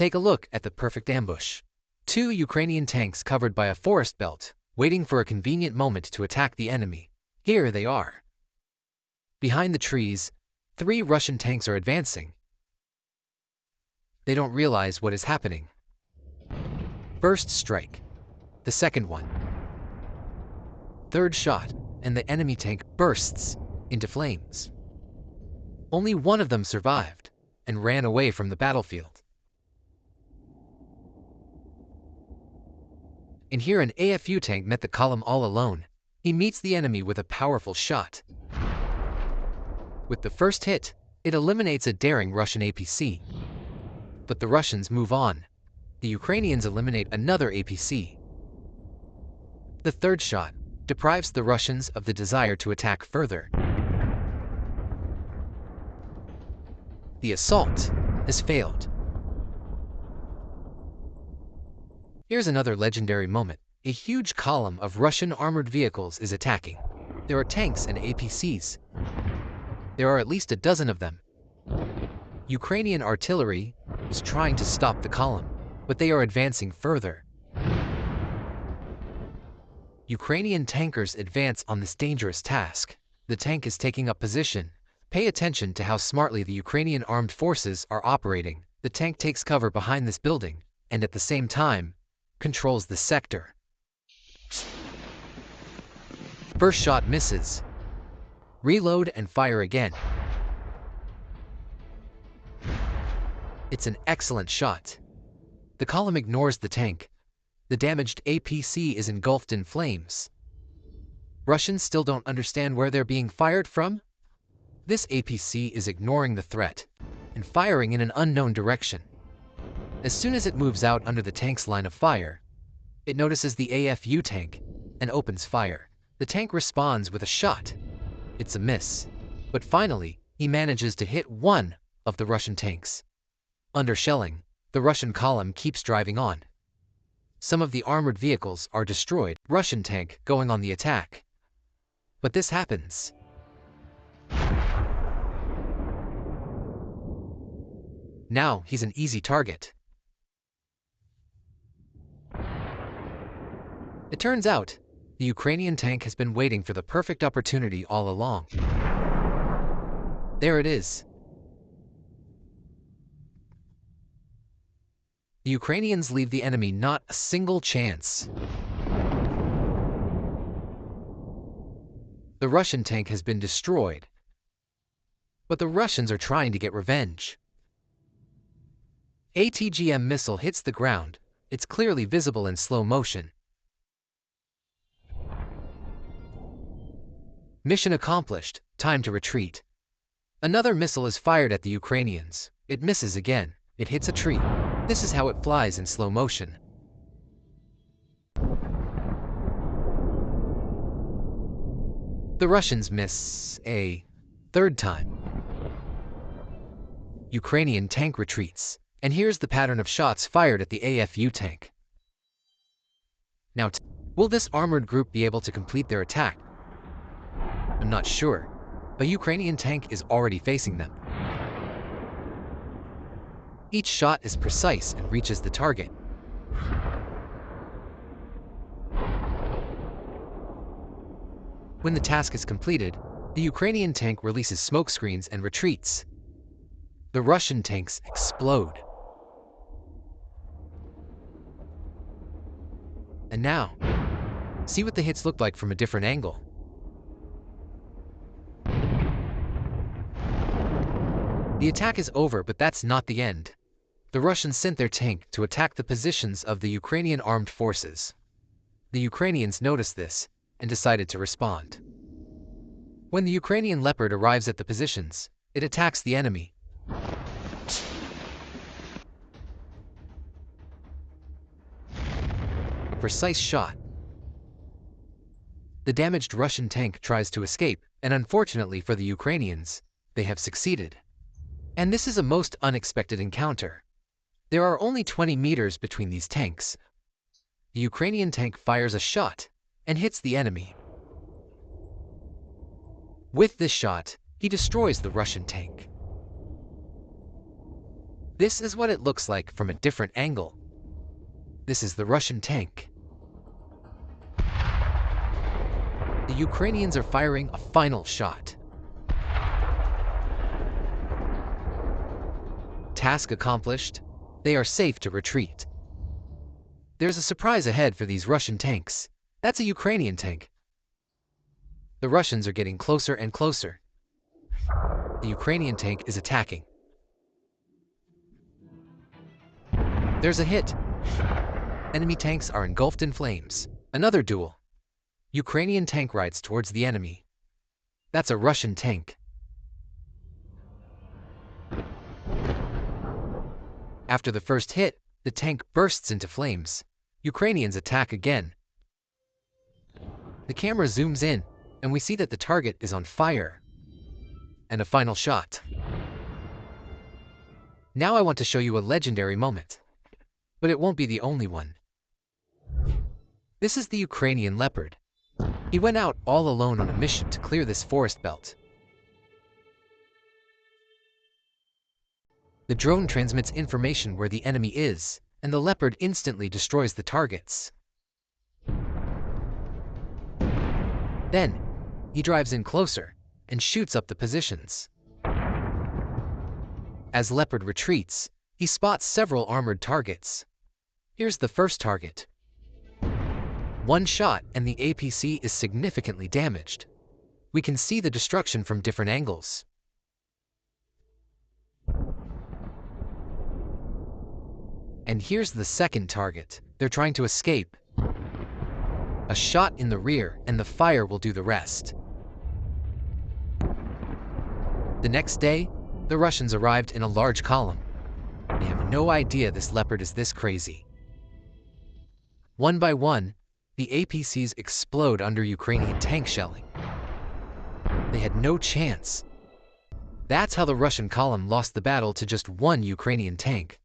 Take a look at the perfect ambush. Two Ukrainian tanks covered by a forest belt, waiting for a convenient moment to attack the enemy. Here they are. Behind the trees, 3 Russian tanks are advancing. They don't realize what is happening. First strike. The second one. Third shot, and the enemy tank bursts into flames. Only one of them survived and ran away from the battlefield. And here an AFU tank met the column all alone. He meets the enemy with a powerful shot. With the first hit, it eliminates a daring Russian APC. But the Russians move on. The Ukrainians eliminate another APC. The third shot deprives the Russians of the desire to attack further. The assault has failed. Here's another legendary moment. A huge column of Russian armored vehicles is attacking. There are tanks and APCs. There are at least a dozen of them. Ukrainian artillery is trying to stop the column, but they are advancing further. Ukrainian tankers advance on this dangerous task. The tank is taking up position. Pay attention to how smartly the Ukrainian armed forces are operating. The tank takes cover behind this building, and at the same time, controls the sector. First shot misses. Reload and fire again. It's an excellent shot. The column ignores the tank. The damaged APC is engulfed in flames. Russians still don't understand where they're being fired from. This APC is ignoring the threat and firing in an unknown direction. As soon as it moves out under the tank's line of fire, it notices the AFU tank and opens fire. The tank responds with a shot. It's a miss, but finally, he manages to hit one of the Russian tanks. Under shelling, the Russian column keeps driving on. Some of the armored vehicles are destroyed. Russian tank going on the attack. But this happens. Now he's an easy target. It turns out, the Ukrainian tank has been waiting for the perfect opportunity all along. There it is. The Ukrainians leave the enemy not a single chance. The Russian tank has been destroyed, but the Russians are trying to get revenge. ATGM missile hits the ground. It's clearly visible in slow motion. Mission accomplished. Time to retreat. Another missile is fired at the Ukrainians. It misses again. It hits a tree. This is how it flies in slow motion. The Russians miss a third time. Ukrainian tank retreats. And here's the pattern of shots fired at the AFU tank. Now, will this armored group be able to complete their attack? I'm not sure. A Ukrainian tank is already facing them. Each shot is precise and reaches the target. When the task is completed, the Ukrainian tank releases smoke screens and retreats. The Russian tanks explode. And now, see what the hits look like from a different angle. The attack is over, but that's not the end. The Russians sent their tank to attack the positions of the Ukrainian armed forces. The Ukrainians noticed this and decided to respond. When the Ukrainian Leopard arrives at the positions, it attacks the enemy. A precise shot. The damaged Russian tank tries to escape, and unfortunately for the Ukrainians, they have succeeded. And this is a most unexpected encounter. There are only 20 meters between these tanks. The Ukrainian tank fires a shot and hits the enemy. With this shot, he destroys the Russian tank. This is what it looks like from a different angle. This is the Russian tank. The Ukrainians are firing a final shot. Task accomplished. They are safe to retreat. There's a surprise ahead for these Russian tanks. That's a Ukrainian tank. The Russians are getting closer and closer. The Ukrainian tank is attacking. There's a hit. Enemy tanks are engulfed in flames. Another duel. Ukrainian tank rides towards the enemy. That's a Russian tank. After the first hit, the tank bursts into flames. Ukrainians attack again. The camera zooms in, and we see that the target is on fire. And a final shot. Now I want to show you a legendary moment. But it won't be the only one. This is the Ukrainian Leopard. He went out all alone on a mission to clear this forest belt. The drone transmits information where the enemy is, and the Leopard instantly destroys the targets. Then, he drives in closer and shoots up the positions. As Leopard retreats, he spots several armored targets. Here's the first target. One shot and the APC is significantly damaged. We can see the destruction from different angles. And here's the second target. They're trying to escape. A shot in the rear and the fire will do the rest. The next day, the Russians arrived in a large column. They have no idea this Leopard is this crazy. One by one, the APCs explode under Ukrainian tank shelling. They had no chance. That's how the Russian column lost the battle to just one Ukrainian tank.